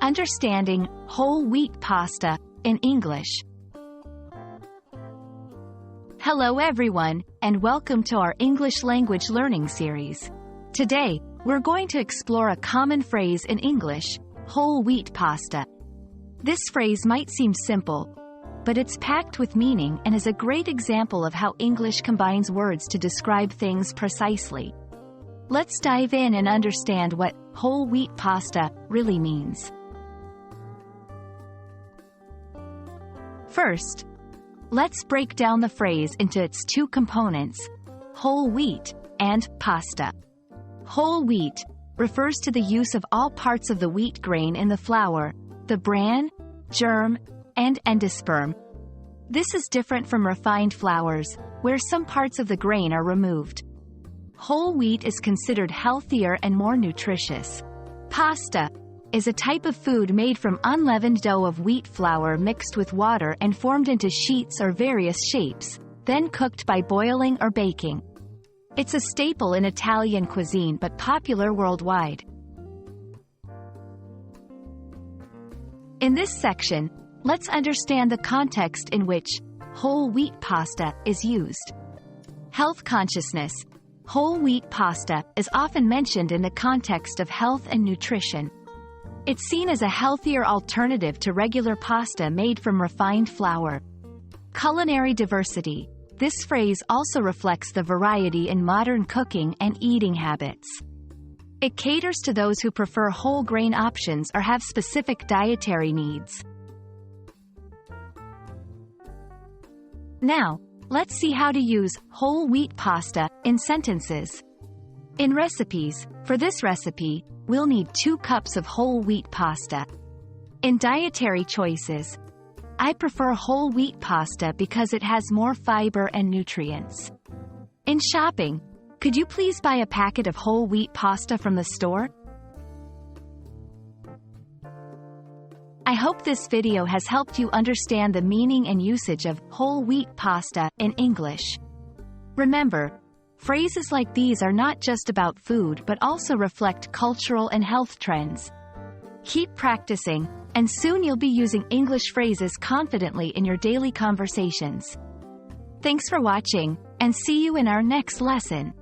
Understanding whole wheat pasta in English. Hello everyone, and welcome to our English language learning series. Today, we're going to explore a common phrase in English, whole wheat pasta. This phrase might seem simple, but it's packed with meaning and is a great example of how English combines words to describe things precisely. Let's dive in and understand what whole wheat pasta really means. First, let's break down the phrase into its two components, whole wheat and pasta. Whole wheat refers to the use of all parts of the wheat grain in the flour, the bran, germ, and endosperm. This is different from refined flours, where some parts of the grain are removed. Whole wheat is considered healthier and more nutritious. Pasta is a type of food made from unleavened dough of wheat flour mixed with water and formed into sheets or various shapes, then cooked by boiling or baking. It's a staple in Italian cuisine but popular worldwide. In this section, let's understand the context in which whole wheat pasta is used. Health consciousness. Whole wheat pasta is often mentioned in the context of health and nutrition. It's seen as a healthier alternative to regular pasta made from refined flour. Culinary diversity. This phrase also reflects the variety in modern cooking and eating habits. It caters to those who prefer whole grain options or have specific dietary needs. Now, let's see how to use whole wheat pasta in sentences. In recipes, for this recipe, we'll need 2 cups of whole wheat pasta. In dietary choices, I prefer whole wheat pasta because it has more fiber and nutrients. In shopping, could you please buy a packet of whole wheat pasta from the store? I hope this video has helped you understand the meaning and usage of whole wheat pasta in English. Remember, phrases like these are not just about food but also reflect cultural and health trends. Keep practicing, and soon you'll be using English phrases confidently in your daily conversations. Thanks for watching, and see you in our next lesson.